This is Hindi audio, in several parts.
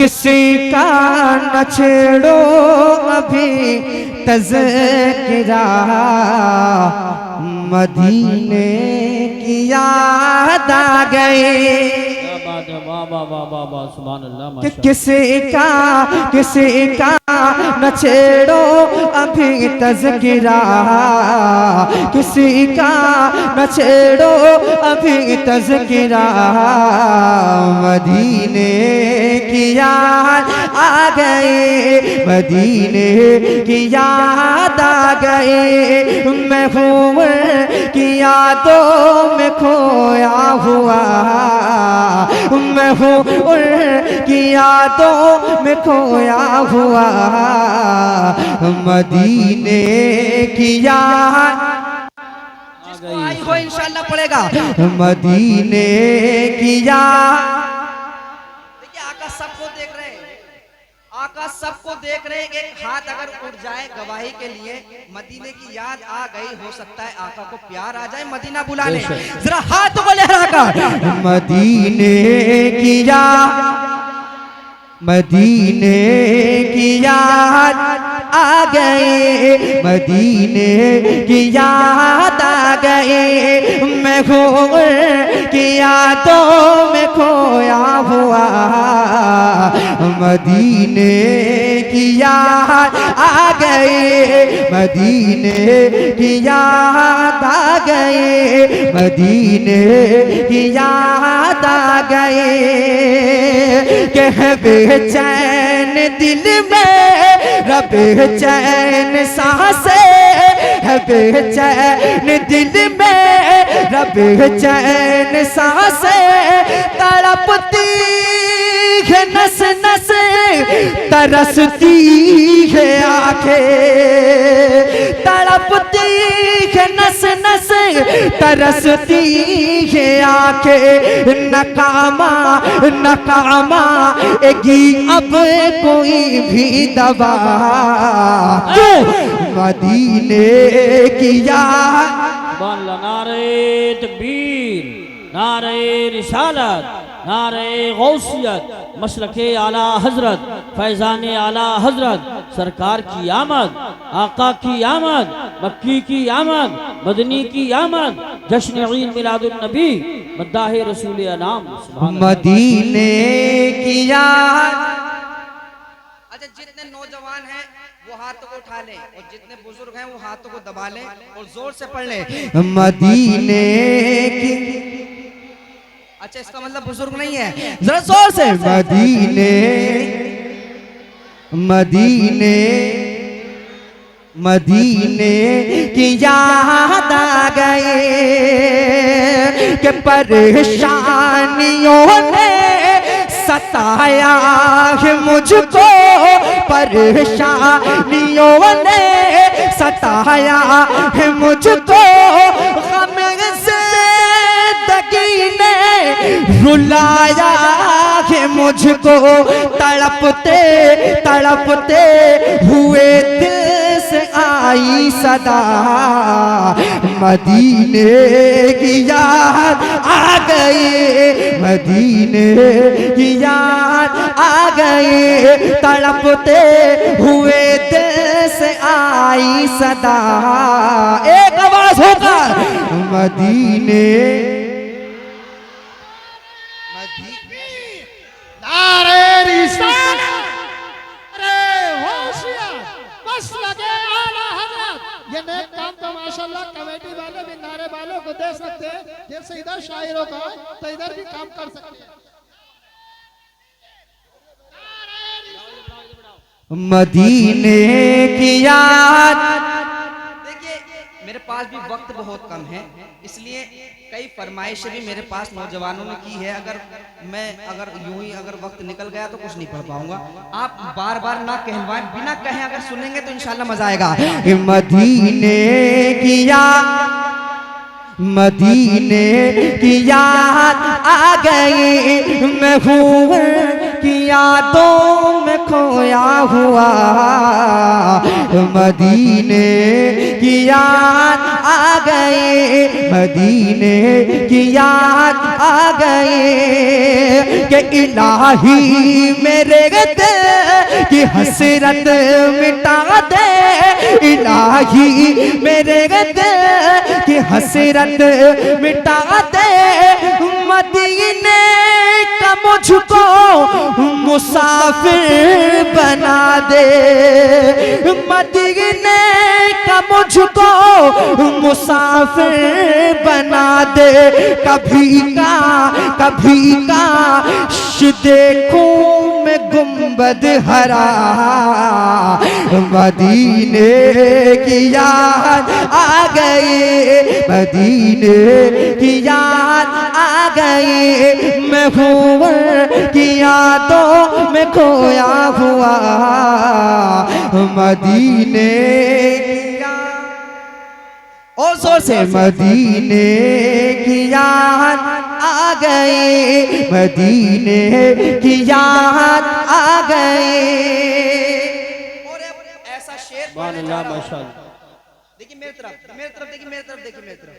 किसी का न छेड़ो अभी तज़किरा, मदीने की याद आ गई। कि किसी का न छेड़ो अभी तज़किरा, किसी का न छेड़ो अभी तज़किरा, मदीने की याद आ गई, मदीने की याद आ गई। मैं हूँ की यादों में खोया हुआ, मैं हूँ उनकी यादों में खोया हुआ, मदीने की याद आई हो इंशाल्लाह पड़ेगा, मदीने की याद। देखिए आका सबको देख रहे हैं, आका सबको देख रहे हैं। एक हाथ अगर उठ जाए गवाही के लिए, मदीने की याद आ गई, हो सकता है आका को प्यार आ जाए, मदीना बुला ले। जरा हाथ को लहरा कर, मदीने की याद, मदीने की याद आ गई, मदीने की याद आ गई। मैं हूँ की यादों में खोया हुआ, मदीने की याद आ गई, मदीने की याद आ गई, मदीने की याद आ गई। कह बेचैन दिल में रब बेचैन सांसे, है बेचैन दिल में रब बेचैन सांसे, तड़पती है नस नस, तरसती है आंखें, तड़पती है नस नस, तरसती है आंखें। नकामा नकामा एगी अब कोई भी दवा, मदीने की याद। नारे तकबीर, नारे रिसालत, नारे गौसियत, मसलके आला हजरत, फैजाने आला हजरत, सरकार की आमद, आका की आमद, मक्की की आमद, मदनी की आमद, जश्न ईद मिलादुन नबी, मद्दाह रसूल अनाम, मदीने की याद। अच्छा, जितने नौजवान हैं वो हाथों को उठा लें, और जितने बुजुर्ग हैं वो हाथों को दबा लें और जोर से पढ़ लें, मदीने की। अच्छा, इसका मतलब बुजुर्ग नहीं है, जरा जोर से, मदीने मदीने मदीने की याद आ गई। कि परेशानियों ने सताया है मुझको, परेशानियों ने सताया है मुझको, गम से दगी ने रुलाया है मुझको, तड़पते तड़पते हुए दिल से आई सदा, मदीने की याद आ गई, मदीने की याद आ गई, तड़पते हुए दिल से आई सदा। एक आवाज होकर, मदीने नारे रिसालत, अरे होशियार, बस लगे आला हजरत। ये नेक काम तो माशाल्लाह कमेटी वाले भी नारे वालों को दे सकते हैं, जैसे इधर शायरों का तो इधर भी काम कर सकते हैं। मदीने की याद। देखिए मेरे पास भी वक्त बहुत कम है, इसलिए कई फरमाइशें भी मेरे पास नौजवानों ने की है। अगर यूं ही अगर वक्त निकल गया तो कुछ नहीं पढ़ पाऊंगा। आप बार बार ना कहलवाएं, बिना कहे अगर सुनेंगे तो इंशाल्लाह मजा आएगा। मदीने की याद, मदीने की याद आ गई, मैं हूँ की यादों में खोया हुआ, मदीने की याद आ गई, मदीने की याद आ गई कि इलाही मेरे दिल की हसरत मिटा दे, इलाही मेरे दिल की हसरत मिटा दे, मदीने का मुझको मुसाफिर बना दे, मदीने का मुझको मुसाफिर बना दे, कभी का देखूं मैं गुंबद हरा, मदीने की याद आ गई, मदीने की याद आ गई, मैं हूँ की यादों में खोया हुआ, मदीने की याद और जोर से, मदीने की याद आ गई, मदीने की याद आ गई। और ऐसा शेर पढ़ने जा रहा हूं, देखिए मेरी तरफ देखिए, मेरी तरफ देखिए, मेरी तरफ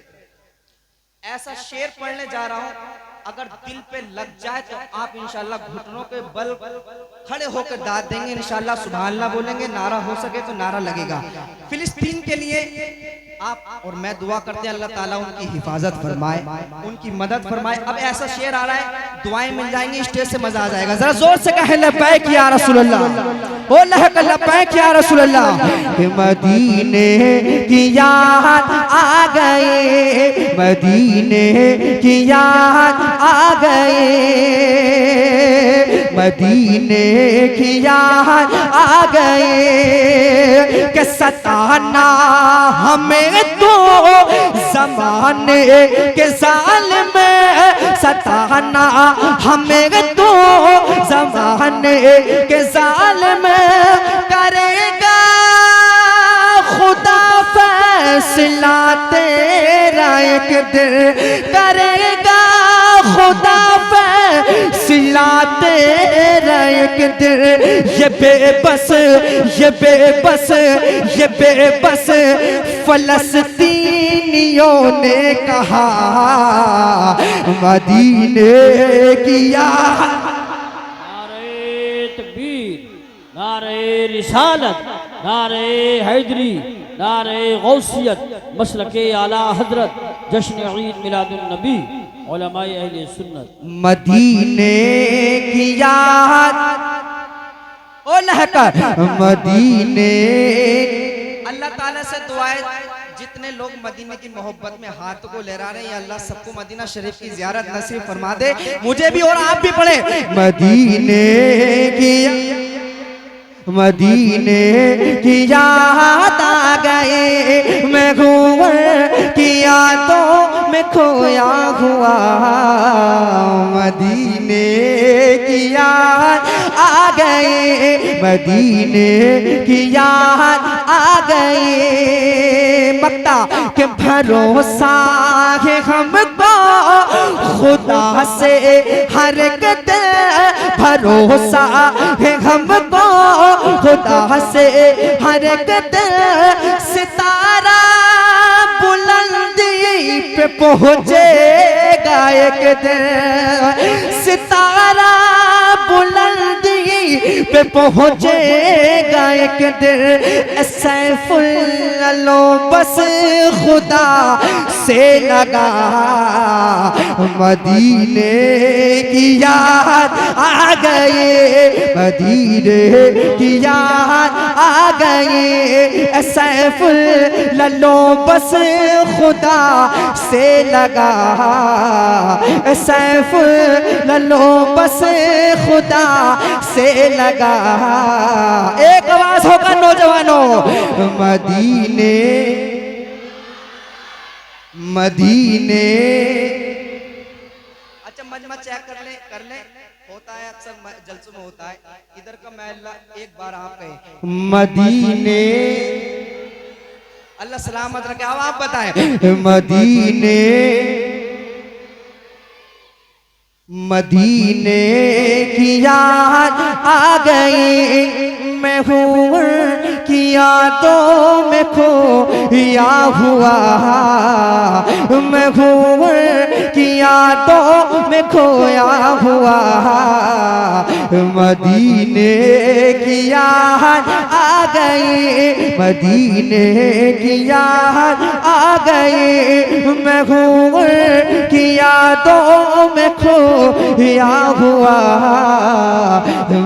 ऐसा शेर पढ़ने जा रहा हूं, अगर दिल पे लग जाए तो आप इंशाल्लाह घुटनों के बल खड़े होकर दाद देंगे, इंशाल्लाह सुभान अल्लाह बोलेंगे, नारा हो सके तो नारा लगेगा। फिलिस्तीन के लिए आप और मैं दुआ करते हैं, अल्लाह ताला उनकी हिफाजत फरमाए, उनकी मदद फरमाए। अब ऐसा शेर आ रहा है, दुआएं मिल जाएंगी, स्टेज से मजा आ जाएगा। जरा जोर से कहे लब्बैक या रसूल अल्लाह, ओ लब्बैक या रसूल अल्लाह। मदीने की याद आ गए, मदीने की याद आ गए, मदीने की याद आ गए कि सताना हमें तो जमाने के जालिम, सताना हमें तो जमाने के जालिम, करेगा खुदा फैसला तेरा एक दिन, करेगा खुदा फैसला तेरा एक दिन। ये बेबस फलस्तीनियों ने कहा, मदीने की याद। नारे तकबीर, नारे रिसालत, नारे हैदरी, नारे गौसियत, मसलके आला हजरत, जश्न ईद मिलादुन नबी, उलमाए अहले सुन्नत। मदीने की याद ओ लहकर, मदीने। अल्लाह ताला से दुआएं, जितने लोग मदीने की मोहब्बत में हाथ को लहरा रहे हैं, अल्लाह सबको मदीना शरीफ की ज़ियारत नसीब फरमा दे, मुझे भी और आप भी पढ़े। मदीने की, मदीने की याद आ गए, मैं की यादों में खोया हुआ, मदीने की याद आ गए, मदीने की याद आ गए। मक्ता के भरोसा है हमको खुदा से हर एक भरोसा है हमको खुदा से हर एक सितारा बुलंदी पे पहुँचेगा एक दिन, सितारा बुलंदी पे पहुँचेगा एक दिन। सैफुल बस खुदा से लगा, मदीने की याद आ गई, मदीने की याद आ गई। सैफुल बस खुदा से लगा, सैफुल बस खुदा से लगा। एक आवाज होगा नौजवानों, मदीने, मदीने। अच्छा मजमा चेक कर ले होता है, अक्सर जलसों में होता है। इधर का महल्ला एक बार आप कहें मदीने, अल्लाह सलामत रखे। अब आप बताएं मदीने, मदीने की याद आ गई, मैं हूँ की यादों में खोया हुआ, मैं हूँ की यादों में खोया हुआ। मदीने की याद आ गई, मदीने की याद आ गई, मैं हूँ की यादों में खोया हुआ।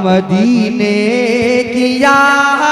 मदीने की याद